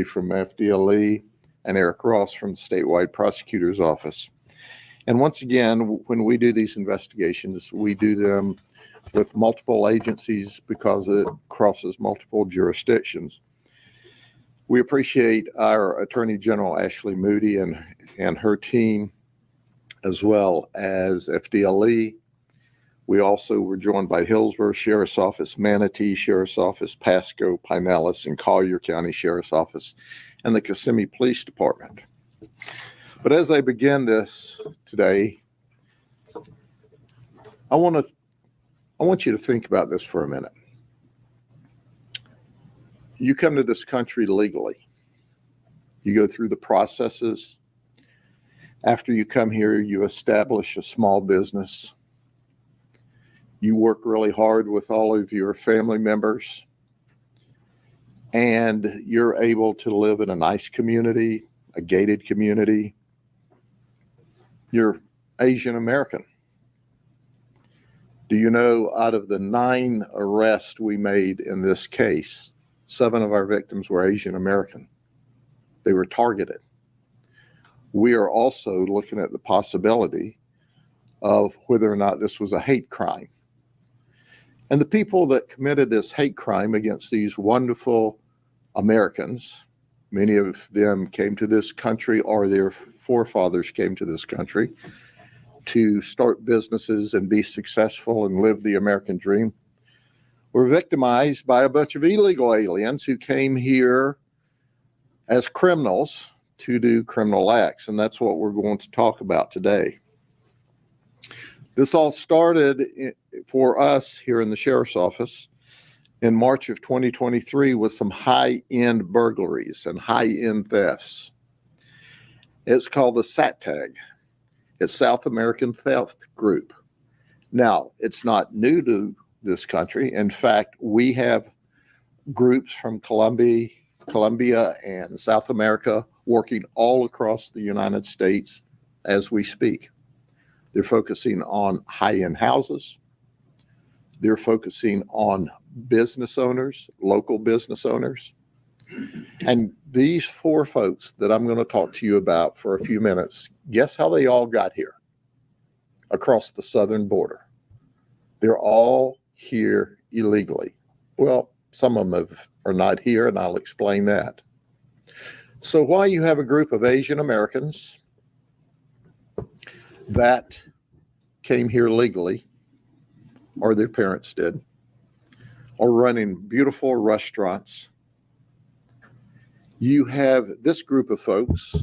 from FDLE and Eric Ross from the statewide prosecutor's office. And once again, when we do these investigations, we do them with multiple agencies because it crosses multiple jurisdictions. We appreciate our Attorney General Ashley Moody and her team, as well as FDLE. We also were joined by Hillsborough Sheriff's Office, Manatee Sheriff's Office, Pasco, Pinellas, and Collier County Sheriff's Office, and the Kissimmee Police Department. But as I begin this today, I want you to think about this for a minute. You come to this country legally. You go through the processes. After you come here, you establish a small business. You work really hard with all of your family members, and you're able to live in a nice community, a gated community. You're Asian American. Do you know, out of the 9 arrests we made in this case, 7 of our victims were Asian American. They were targeted. We are also looking at the possibility of whether or not this was a hate crime. And the people that committed this hate crime against these wonderful Americans, many of them came to this country, or their forefathers came to this country to start businesses and be successful and live the American dream, were victimized by a bunch of illegal aliens who came here as criminals to do criminal acts. And that's what we're going to talk about today. This all started for us here in the Sheriff's Office in March of 2023 with some high-end burglaries and high-end thefts. It's called the SATTAG. It's South American Theft Group. Now, it's not new to this country. In fact, we have groups from Colombia and South America working all across the United States as we speak. They're focusing on high-end houses. They're focusing on business owners, local business owners. And these 4 folks that I'm going to talk to you about for a few minutes, guess how they all got here across the southern border? They're all here illegally. Well, some of them are not here, and I'll explain that. So why you have a group of Asian Americans that came here legally, or their parents did, or running beautiful restaurants. You have this group of folks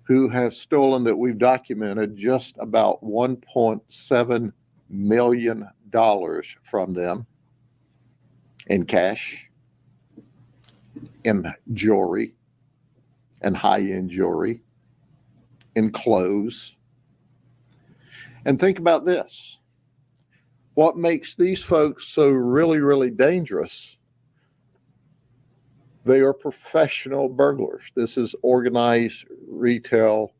who have stolen, that we've documented, just about $1.7 million from them in cash, in jewelry, and high-end jewelry, in clothes. And think about this. What makes these folks so really, really dangerous? They are professional burglars. This is organized retail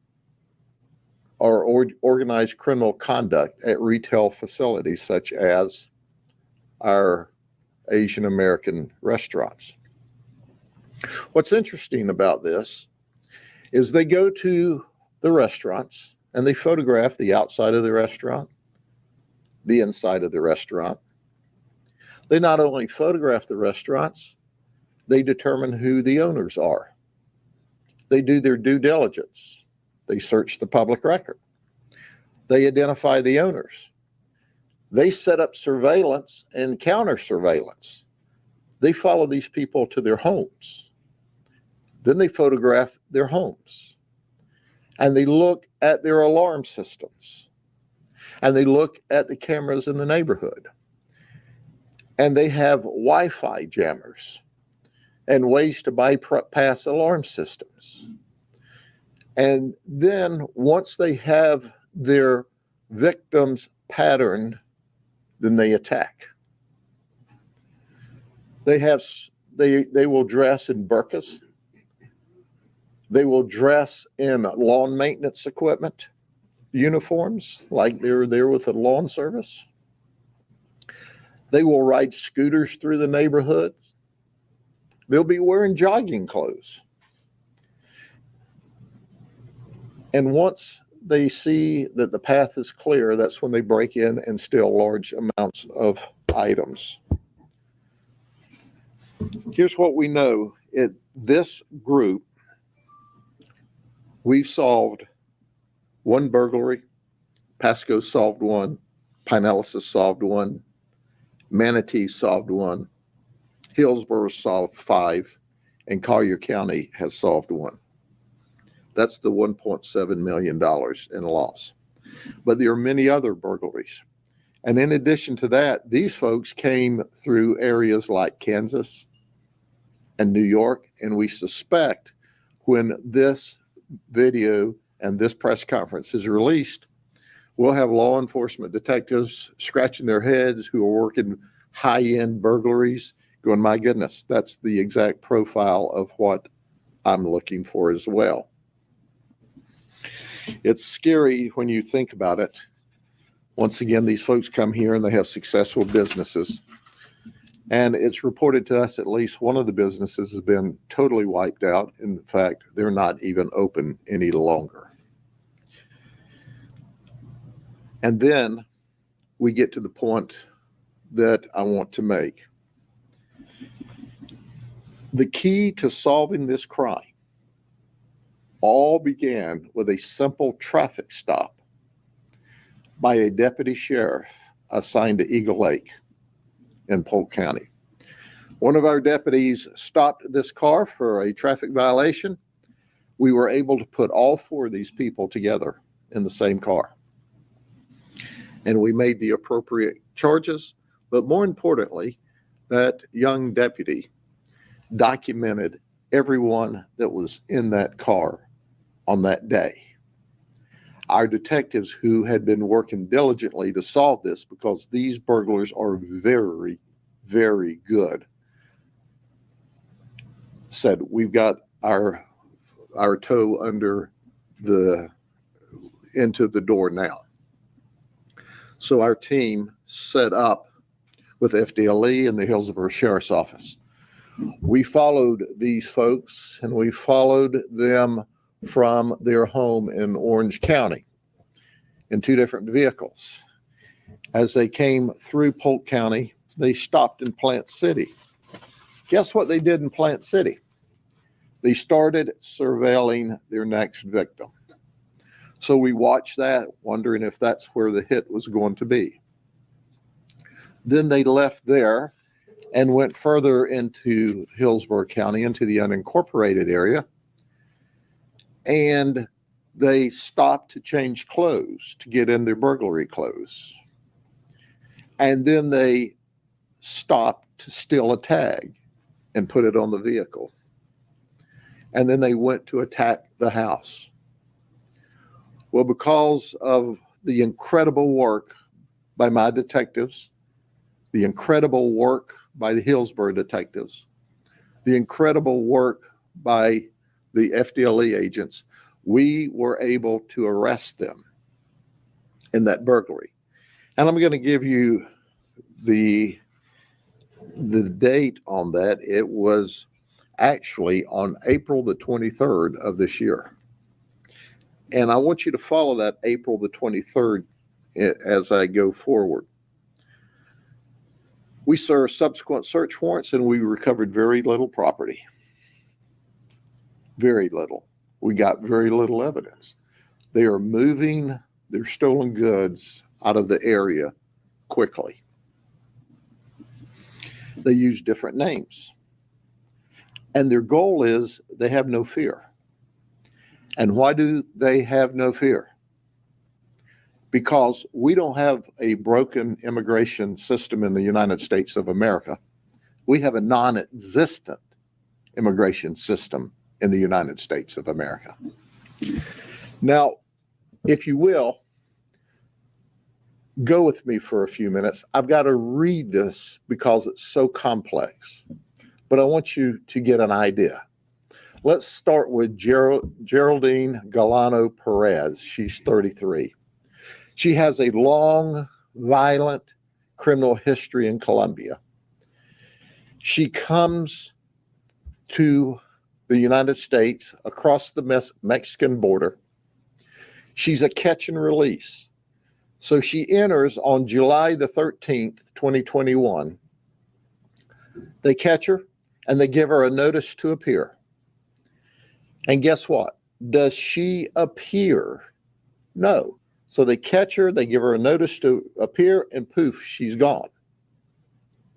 or organized criminal conduct at retail facilities such as our Asian American restaurants. What's interesting about this is they go to the restaurants and they photograph the outside of the restaurant, the inside of the restaurant. They not only photograph the restaurants, they determine who the owners are. They do their due diligence. They search the public record. They identify the owners. They set up surveillance and counter surveillance. They follow these people to their homes. Then they photograph their homes. And they look at their alarm systems. And they look at the cameras in the neighborhood. And they have Wi-Fi jammers and ways to bypass alarm systems. And then once they have their victims patterned, then they attack. They will dress in burqas. They will dress in lawn maintenance equipment, uniforms, like they're there with the lawn service. They will ride scooters through the neighborhoods. They'll be wearing jogging clothes. And once they see that the path is clear, that's when they break in and steal large amounts of items. Here's what we know. This group, we've solved one burglary, Pasco solved one, Pinellas solved one, Manatee solved one, Hillsborough solved 5, and Collier County has solved one. That's the $1.7 million in loss. But there are many other burglaries. And in addition to that, these folks came through areas like Kansas and New York, and we suspect when this video and this press conference is released, we'll have law enforcement detectives scratching their heads who are working high-end burglaries, going, my goodness, that's the exact profile of what I'm looking for as well. It's scary when you think about it. Once again, these folks come here and they have successful businesses. And it's reported to us at least one of the businesses has been totally wiped out. In fact, they're not even open any longer. And then we get to the point that I want to make. The key to solving this crime all began with a simple traffic stop by a deputy sheriff assigned to Eagle Lake in Polk County. One of our deputies stopped this car for a traffic violation. We were able to put all 4 of these people together in the same car. And we made the appropriate charges, but more importantly, that young deputy documented everyone that was in that car on that day. Our detectives who had been working diligently to solve this, because these burglars are very, very good, said, we've got our toe into the door now. So our team set up with FDLE and the Hillsborough Sheriff's Office. We followed these folks and we followed them from their home in Orange County in 2 different vehicles. As they came through Polk County, they stopped in Plant City. Guess what they did in Plant City? They started surveilling their next victim. So we watched that, wondering if that's where the hit was going to be. Then they left there and went further into Hillsborough County, into the unincorporated area. And they stopped to change clothes, to get in their burglary clothes. And then they stopped to steal a tag and put it on the vehicle. And then they went to attack the house. Well, because of the incredible work by my detectives, the incredible work by the Hillsborough detectives, the incredible work by the FDLE agents, we were able to arrest them in that burglary. And I'm going to give you the date on that. It was actually on April the 23rd of this year. And I want you to follow that April the 23rd as I go forward. We served subsequent search warrants and we recovered very little property. Very little. We got very little evidence. They are moving their stolen goods out of the area quickly. They use different names. And their goal is they have no fear. And why do they have no fear? Because we don't have a broken immigration system in the United States of America. We have a non-existent immigration system in the United States of America. Now, if you will, go with me for a few minutes. I've got to read this because it's so complex, but I want you to get an idea. Let's start with Geraldine Galano Perez. She's 33. She has a long, violent criminal history in Colombia. She comes to the United States across the Mexican border. She's a catch and release. So she enters on July the 13th, 2021. They catch her and they give her a notice to appear. And guess what? Does she appear? No. So they catch her, they give her a notice to appear, and poof, she's gone.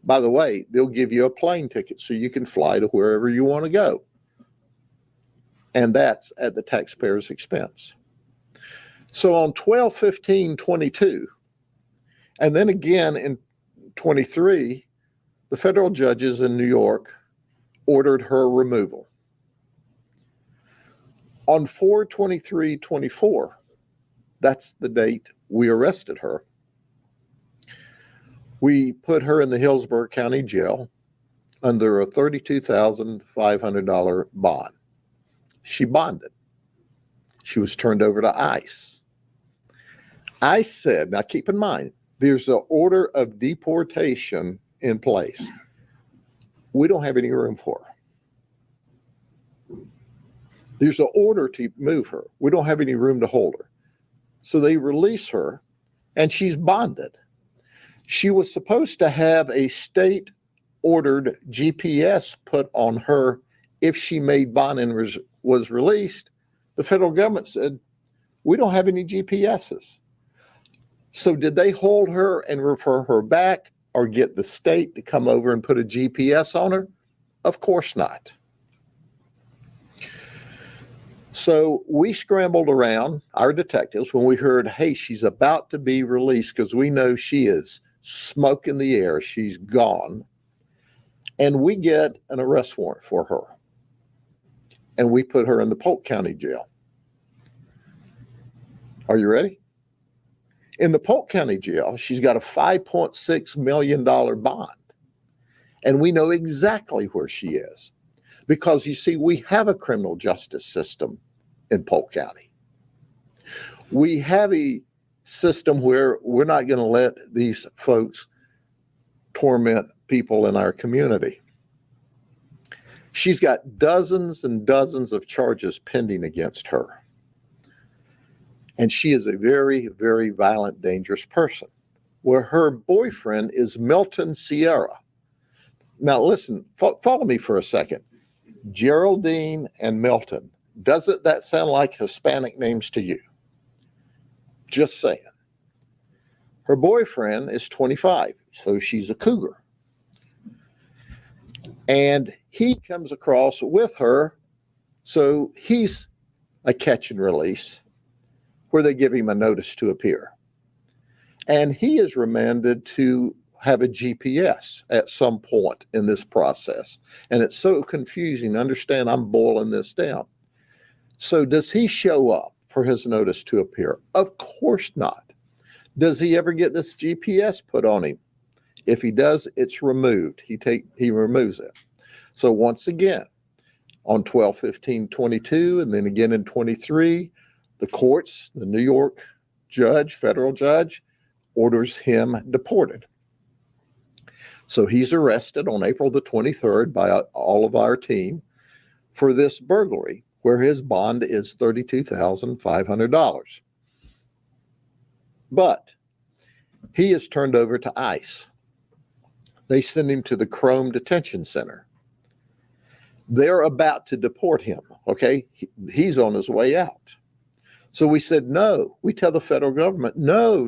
By the way, they'll give you a plane ticket so you can fly to wherever you want to go. And that's at the taxpayer's expense. So on 12/15/22, and then again in 23, the federal judges in New York ordered her removal. On 4/23/24, that's the date we arrested her, we put her in the Hillsborough County Jail under a $32,500 bond. She bonded. She was turned over to ICE. ICE said, now keep in mind, there's an order of deportation in place. We don't have any room for her. There's an order to move her. We don't have any room to hold her. So they release her, and she's bonded. She was supposed to have a state-ordered GPS put on her if she made bond and was released. The federal government said, we don't have any GPSs. So did they hold her and refer her back or get the state to come over and put a GPS on her? Of course not. So we scrambled around, our detectives, when we heard, hey, she's about to be released because we know she is smoke in the air. She's gone. And we get an arrest warrant for her. And we put her in the Polk County Jail. Are you ready? In the Polk County Jail, she's got a $5.6 million bond. And we know exactly where she is. Because you see, we have a criminal justice system in Polk County. We have a system where we're not going to let these folks torment people in our community. She's got dozens and dozens of charges pending against her. And she is a very, very violent, dangerous person. Where her boyfriend is Milton Sierra. Now listen, follow me for a second. Geraldine and Milton. Doesn't that sound like Hispanic names to you? Just saying. Her boyfriend is 25, so she's a cougar. And he comes across with her, so he's a catch and release, where they give him a notice to appear. And he is remanded to have a GPS at some point in this process. And it's so confusing. Understand, I'm boiling this down. So does he show up for his notice to appear? Of course not. Does he ever get this GPS put on him? If he does, it's removed. He removes it. So once again, on 12/15/22, and then again in 23, the courts, the New York judge, federal judge, orders him deported. So he's arrested on April the 23rd by all of our team for this burglary, where his bond is $32,500. But he is turned over to ICE. They send him to the Chrome Detention Center. They're about to deport him, okay? He's on his way out. So we said, no. We tell the federal government, no,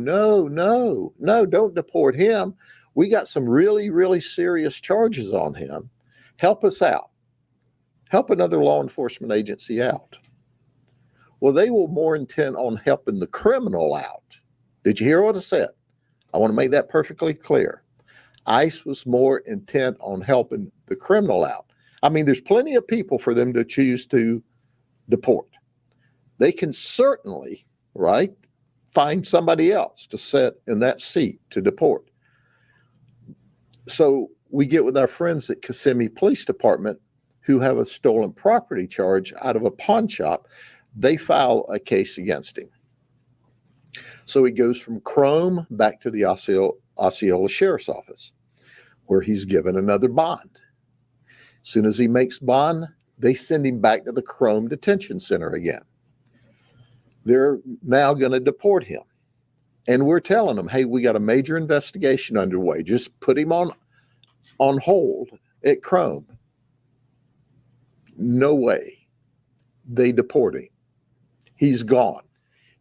don't deport him. We got some really, really serious charges on him. Help us out. Help another law enforcement agency out. Well, they were more intent on helping the criminal out. Did you hear what I said? I want to make that perfectly clear. ICE was more intent on helping the criminal out. I mean, there's plenty of people for them to choose to deport. They can certainly, right, find somebody else to sit in that seat to deport. So we get with our friends at Kissimmee Police Department who have a stolen property charge out of a pawn shop. They file a case against him. So he goes from Chrome back to the Osceola Sheriff's Office, where he's given another bond. As soon as he makes bond, they send him back to the Chrome Detention Center again. They're now going to deport him. And we're telling them, hey, we got a major investigation underway. Just put him on hold at Chrome. No way. They deport him. He's gone.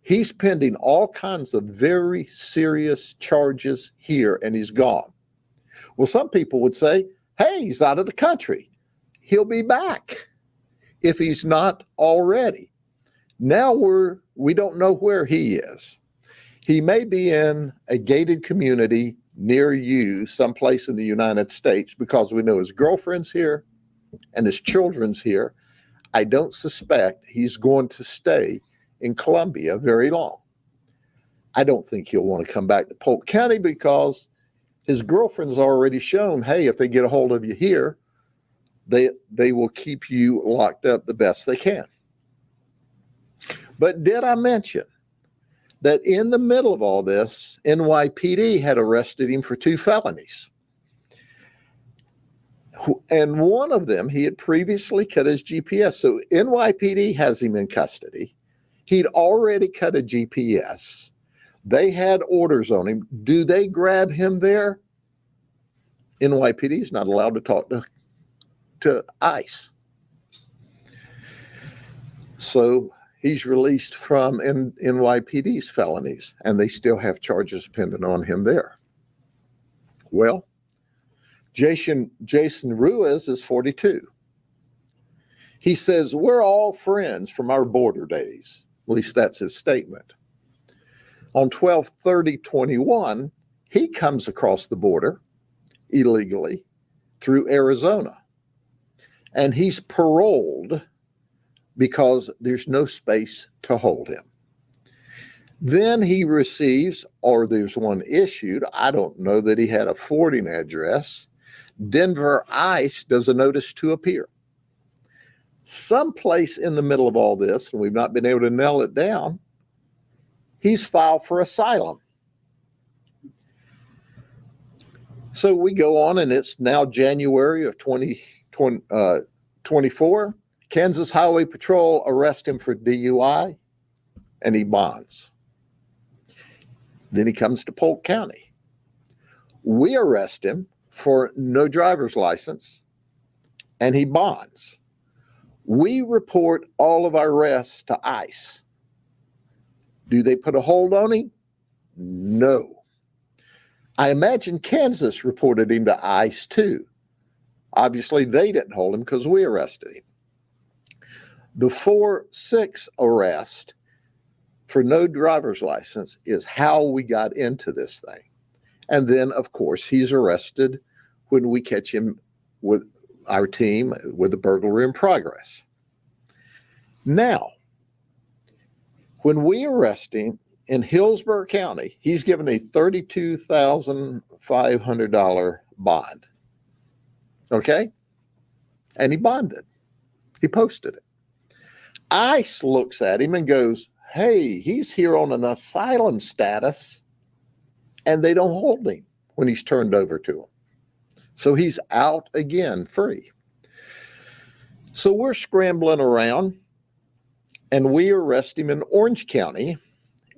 He's pending all kinds of very serious charges here, and he's gone. Well, some people would say, hey, he's out of the country. He'll be back if he's not already. Now we don't know where he is. He may be in a gated community near you, someplace in the United States, because we know his girlfriend's here and his children's here. I don't suspect he's going to stay in Colombia very long. I don't think he'll want to come back to Polk County because his girlfriend's already shown, hey, if they get a hold of you here, they will keep you locked up the best they can. But did I mention that in the middle of all this, NYPD had arrested him for 2 felonies? And one of them, he had previously cut his GPS. So NYPD has him in custody. He'd already cut a GPS. They had orders on him. Do they grab him there? NYPD is not allowed to talk to ICE. So he's released from NYPD's felonies, and they still have charges pending on him there. Well, Jason Ruiz is 42. He says, we're all friends from our border days. At least that's his statement. On 12/30/21, he comes across the border illegally through Arizona, and he's paroled because there's no space to hold him. Then he receives, or there's one issued, I don't know that he had a forwarding address. Denver ICE does a notice to appear. Someplace in the middle of all this, and we've not been able to nail it down, he's filed for asylum. So we go on, and it's now January of 2024. Kansas Highway Patrol arrests him for DUI, and he bonds. Then he comes to Polk County. We arrest him for no driver's license, and he bonds. We report all of our arrests to ICE. Do they put a hold on him? No. I imagine Kansas reported him to ICE too. Obviously, they didn't hold him because we arrested him. The 4-6 arrest for no driver's license is how we got into this thing. And then, of course, he's arrested when we catch him with our team with a burglary in progress. Now, when we arrest him in Hillsborough County, he's given a $32,500 bond. Okay? And he bonded. He posted it. ICE looks at him and goes, hey, he's here on an asylum status, and they don't hold him when he's turned over to them. So he's out again, free. So we're scrambling around, and we arrest him in Orange County,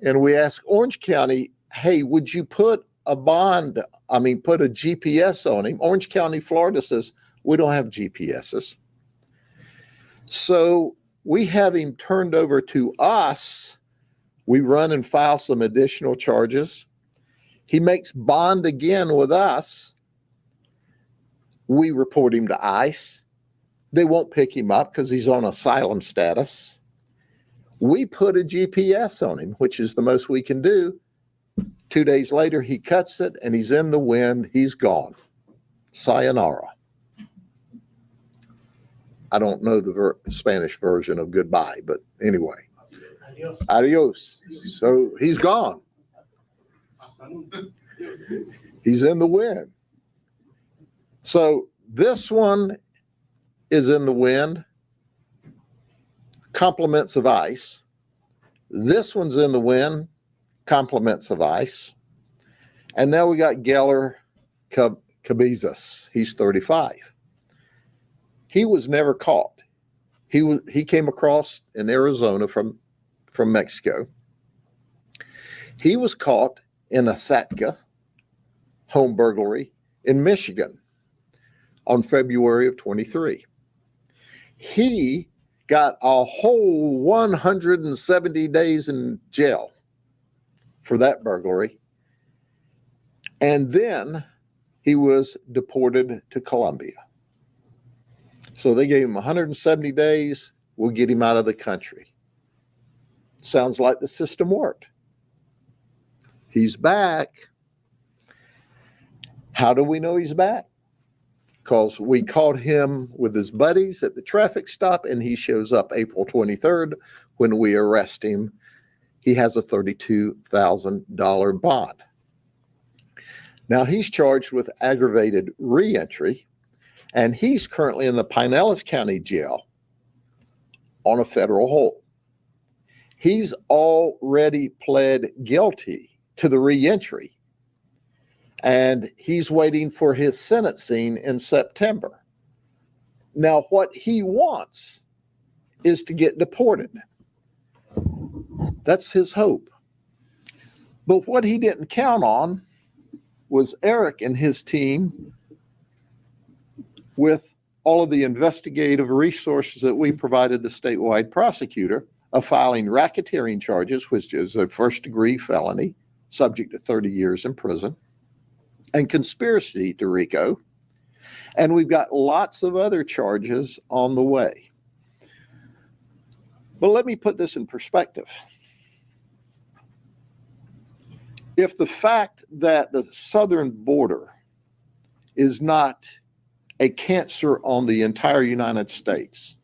and we ask Orange County, hey, would you put a GPS on him? Orange County, Florida says, we don't have GPSs. So we have him turned over to us. We run and file some additional charges. He makes bond again with us. We report him to ICE. They won't pick him up because he's on asylum status. We put a GPS on him, which is the most we can do. 2 days later, he cuts it, and he's in the wind. He's gone. Sayonara. I don't know the Spanish version of goodbye, but anyway. Adios. So he's gone. He's in the wind. So this one is in the wind. Compliments of ICE. This one's in the wind. Compliments of ICE. And now we got Geller Cabezas. He's 35. He was never caught. He came across in Arizona from Mexico. He was caught in a Satka home burglary in Michigan on February of 23. He got a whole 170 days in jail for that burglary. And then he was deported to Colombia. So they gave him 170 days. We'll get him out of the country. Sounds like the system worked. He's back. How do we know he's back? Because we caught him with his buddies at the traffic stop, and he shows up April 23rd when we arrest him. He has a $32,000 bond. Now he's charged with aggravated reentry, and he's currently in the Pinellas County Jail on a federal hold. He's already pled guilty to the reentry, and he's waiting for his sentencing in September. Now, what he wants is to get deported. That's his hope. But what he didn't count on was Eric and his team, with all of the investigative resources that we provided the statewide prosecutor, of filing racketeering charges, which is a first-degree felony, subject to 30 years in prison, and conspiracy to RICO. And we've got lots of other charges on the way. But let me put this in perspective. If the fact that the southern border is not a cancer on the entire United States,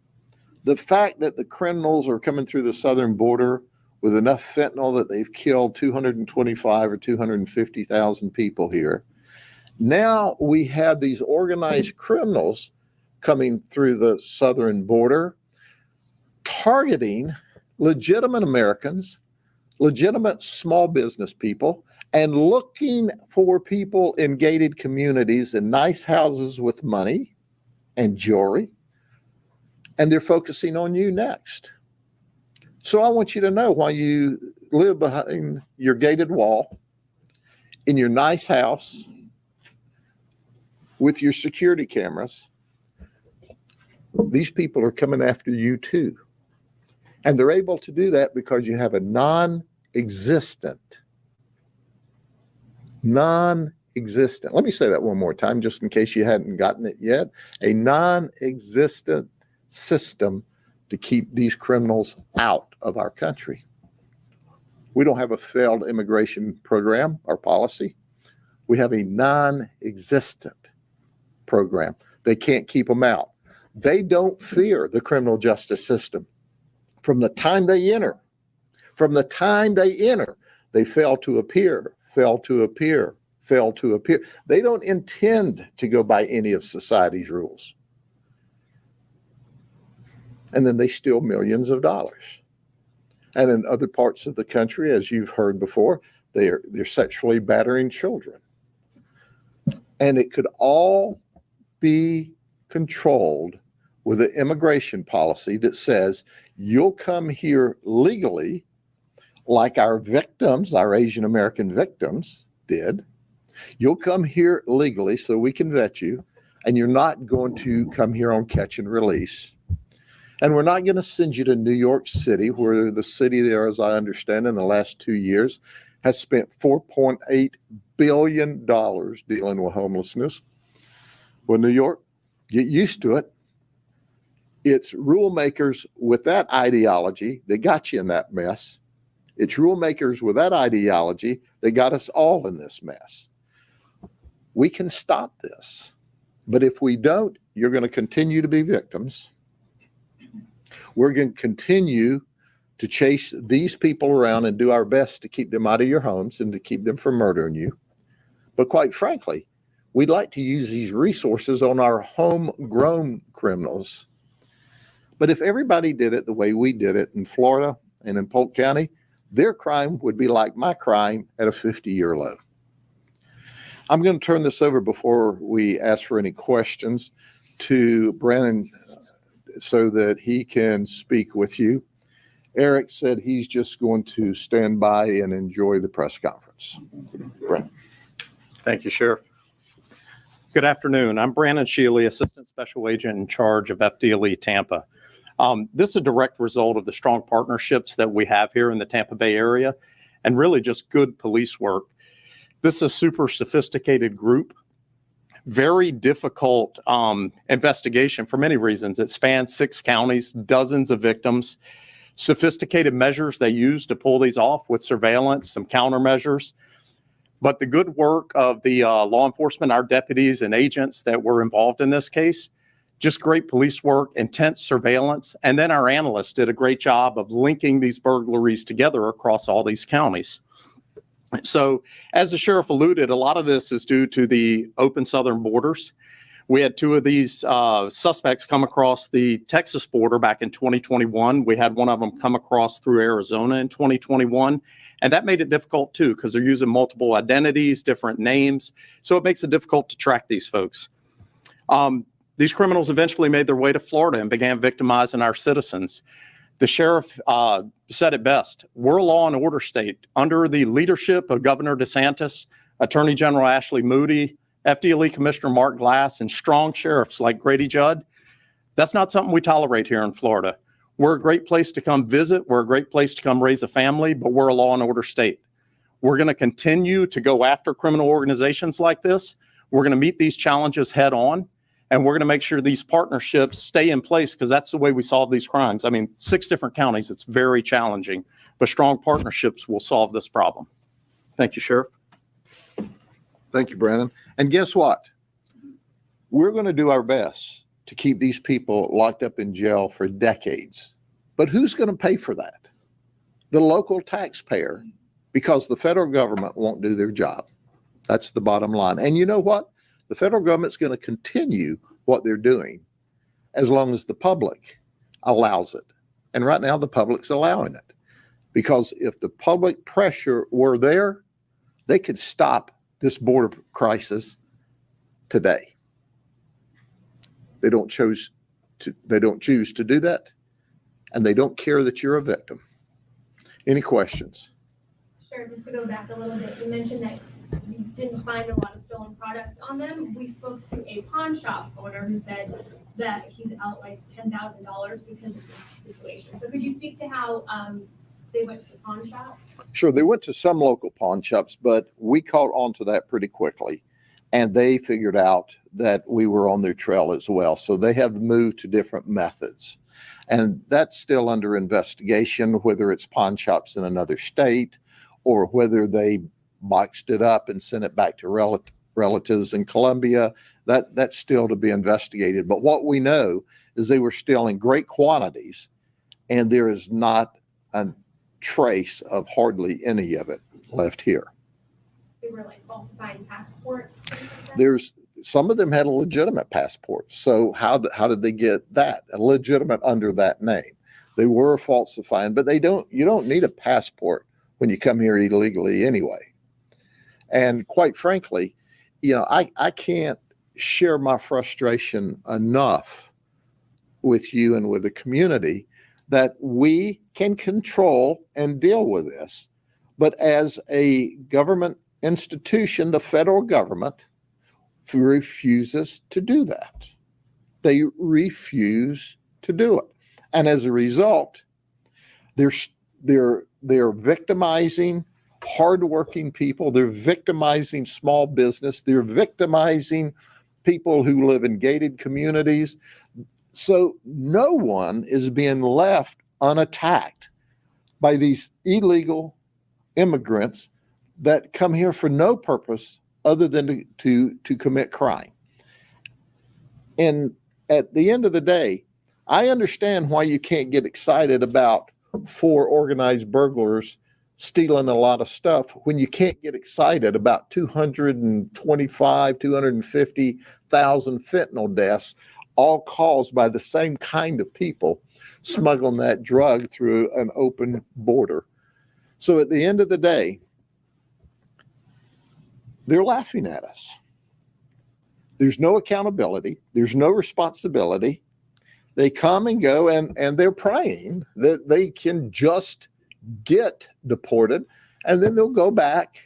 the fact that the criminals are coming through the southern border with enough fentanyl that they've killed 225 or 250,000 people here, now we have these organized criminals coming through the southern border, targeting legitimate Americans, legitimate small business people, and looking for people in gated communities in nice houses with money and jewelry. And they're focusing on you next. So I want you to know, while you live behind your gated wall, in your nice house, with your security cameras, these people are coming after you too. And they're able to do that because you have a non-existent, let me say that one more time, just in case you hadn't gotten it yet, a non-existent system to keep these criminals out of our country. We don't have a failed immigration program or policy. We have a non-existent program. They can't keep them out. They don't fear the criminal justice system. From the time they enter, they fail to appear. They don't intend to go by any of society's rules. And then they steal millions of dollars. And in other parts of the country, as you've heard before, they're sexually battering children. And it could all be controlled with an immigration policy that says you'll come here legally, like our victims, our Asian American victims did. You'll come here legally so we can vet you, and you're not going to come here on catch and release. And we're not going to send you to New York City, where the city there, as I understand, in the last 2 years, has spent $4.8 billion dealing with homelessness. Well, New York, get used to it. It's rule makers with that ideology that got you in that mess. It's rule makers with that ideology that got us all in this mess. We can stop this. But if we don't, you're going to continue to be victims. We're going to continue to chase these people around and do our best to keep them out of your homes and to keep them from murdering you. But quite frankly, we'd like to use these resources on our homegrown criminals. But if everybody did it the way we did it in Florida and in Polk County, their crime would be like my crime at a 50-year low. I'm going to turn this over before we ask for any questions to Brandon so that he can speak with you. Eric said he's just going to stand by and enjoy the press conference. Brandon. Thank you, Sheriff. Good afternoon. I'm Brandon Shealy, Assistant Special Agent in charge of FDLE Tampa. This is a direct result of the strong partnerships that we have here in the Tampa Bay area and really just good police work. This is a super sophisticated group, very difficult investigation for many reasons. It spans 6 counties, dozens of victims, sophisticated measures they use to pull these off with surveillance, some countermeasures. But the good work of the law enforcement, our deputies and agents that were involved in this case, just great police work, intense surveillance. And then our analysts did a great job of linking these burglaries together across all these counties. So as the sheriff alluded, a lot of this is due to the open southern borders. We had 2 of these suspects come across the Texas border back in 2021. We had one of them come across through Arizona in 2021. And that made it difficult too, because they're using multiple identities, different names. So it makes it difficult to track these folks. These criminals eventually made their way to Florida and began victimizing our citizens. The sheriff said it best. We're a law and order state. Under the leadership of Governor DeSantis, Attorney General Ashley Moody, FDLE Commissioner Mark Glass, and strong sheriffs like Grady Judd, that's not something we tolerate here in Florida. We're a great place to come visit. We're a great place to come raise a family, but we're a law and order state. We're going to continue to go after criminal organizations like this. We're going to meet these challenges head on, and we're going to make sure these partnerships stay in place because that's the way we solve these crimes. I mean, 6 different counties, it's very challenging, but strong partnerships will solve this problem. Thank you, Sheriff. Thank you, Brandon. And guess what? We're going to do our best to keep these people locked up in jail for decades. But who's going to pay for that? The local taxpayer, because the federal government won't do their job. That's the bottom line. And you know what? The federal government's going to continue what they're doing as long as the public allows it. And right now, the public's allowing it. Because if the public pressure were there, they could stop this border crisis today. They don't choose to do that, and they don't care that you're a victim. Any questions? Sure, just to go back a little bit, you mentioned that you didn't find a lot of stolen products on them. We spoke to a pawn shop owner who said that he's out like $10,000 because of this situation. So could you speak to how they went to the pawn shop? Sure, they went to some local pawn shops, but we caught on to that pretty quickly. And they figured out that we were on their trail as well. So they have moved to different methods. And that's still under investigation, whether it's pawn shops in another state or whether they boxed it up and sent it back to relatives in Colombia. That's still to be investigated. But what we know is they were stealing great quantities, and there is not a trace of hardly any of it left here. They were like falsifying passports. There's some of them had a legitimate passport. So how did they get that? A legitimate under that name. They were falsifying, but you don't need a passport when you come here illegally anyway. And quite frankly, I can't share my frustration enough with you and with the community that we can control and deal with this. But as a government institution, the federal government refuses to do that. They refuse to do it. And as a result, they're victimizing hardworking people. They're victimizing small business. They're victimizing people who live in gated communities. So no one is being left unattacked by these illegal immigrants that come here for no purpose other than to commit crime. And at the end of the day, I understand why you can't get excited about 4 organized burglars stealing a lot of stuff when you can't get excited about 250,000 fentanyl deaths, all caused by the same kind of people smuggling that drug through an open border. So at the end of the day, they're laughing at us. There's no accountability. There's no responsibility. They come and go, and they're praying that they can just get deported, and then they'll go back,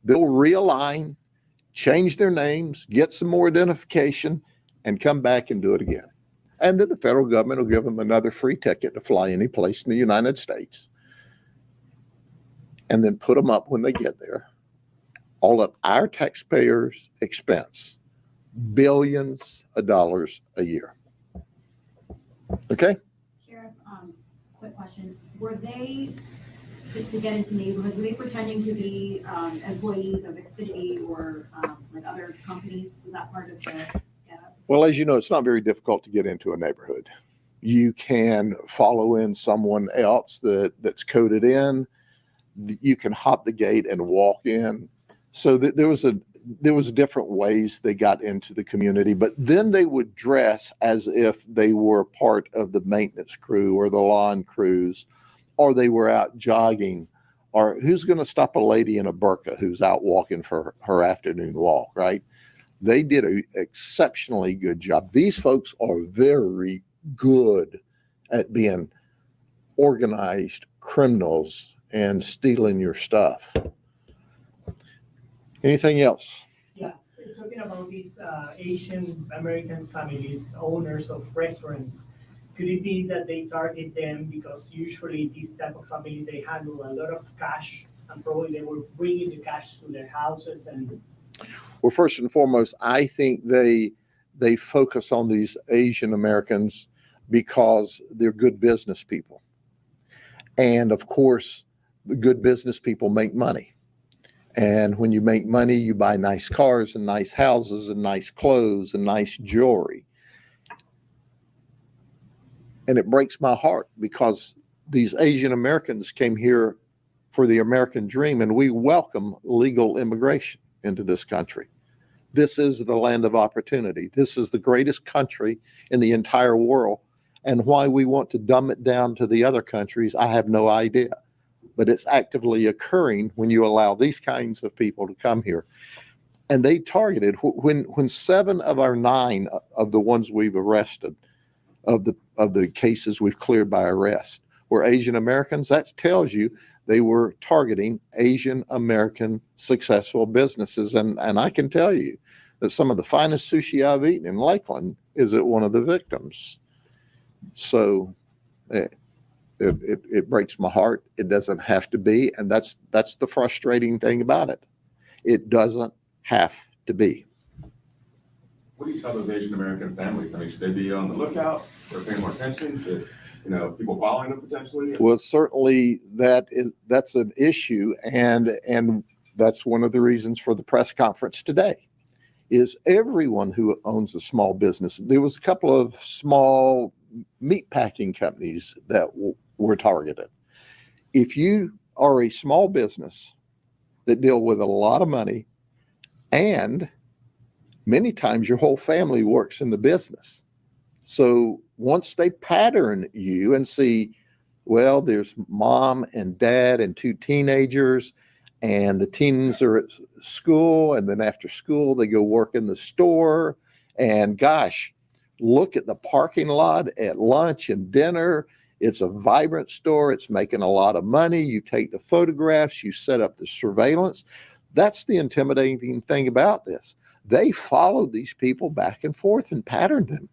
they'll realign, change their names, get some more identification, and come back and do it again. And then the federal government will give them another free ticket to fly any place in the United States, and then put them up when they get there, all at our taxpayers' expense, billions of dollars a year. Okay? Sheriff, quick question. Were they, to get into neighborhoods, were they pretending to be employees of Xfinity or like other companies? Was that part of the getup? Well, as you know, it's not very difficult to get into a neighborhood. You can follow in someone else that's coded in. You can hop the gate and walk in. So there was different ways they got into the community, but then they would dress as if they were part of the maintenance crew or the lawn crews, or they were out jogging, or who's going to stop a lady in a burqa who's out walking for her afternoon walk, right? They did an exceptionally good job. These folks are very good at being organized criminals and stealing your stuff. Anything else? Yeah, we're talking about these Asian American families, owners of restaurants. Could it be that they target them because usually these type of families, they handle a lot of cash and probably they were bringing the cash to their houses and... Well, first and foremost, I think they focus on these Asian Americans because they're good business people. And of course, the good business people make money. And when you make money, you buy nice cars and nice houses and nice clothes and nice jewelry. And it breaks my heart because these Asian Americans came here for the American dream, and we welcome legal immigration into this country. This is the land of opportunity. This is the greatest country in the entire world. And why we want to dumb it down to the other countries, I have no idea. But it's actively occurring when you allow these kinds of people to come here. And they targeted, when 7 of our 9 of the ones we've arrested, of the cases we've cleared by arrest, were Asian Americans, that tells you they were targeting Asian American successful businesses. And I can tell you that some of the finest sushi I've eaten in Lakeland is at one of the victims. So it breaks my heart. It doesn't have to be. And that's the frustrating thing about it. It doesn't have to be. What do you tell those Asian American families? I mean, should they be on the lookout or paying more attention to, people following them potentially? Well, certainly that's an issue. And that's one of the reasons for the press conference today is everyone who owns a small business. There was a couple of small meat packing companies that were targeted. If you are a small business that deal with a lot of money, and many times your whole family works in the business. So once they pattern you and see, well, there's mom and dad and 2 teenagers, and the teens are at school, and then after school they go work in the store, and gosh, look at the parking lot at lunch and dinner. It's a vibrant store. It's making a lot of money. You take the photographs, you set up the surveillance. That's the intimidating thing about this. They followed these people back and forth and patterned them.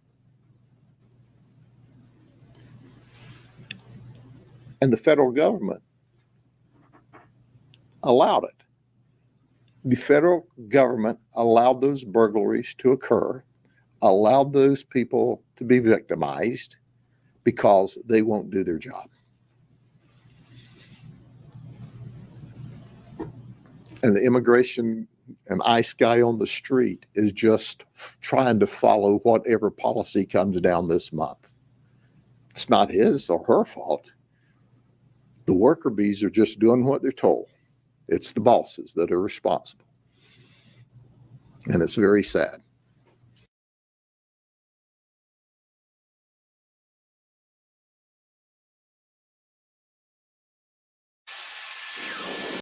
And the federal government allowed it. The federal government allowed those burglaries to occur, allowed those people to be victimized because they won't do their job. And the immigration and ICE guy on the street is just trying to follow whatever policy comes down this month. It's not his or her fault. The worker bees are just doing what they're told. It's the bosses that are responsible. And it's very sad.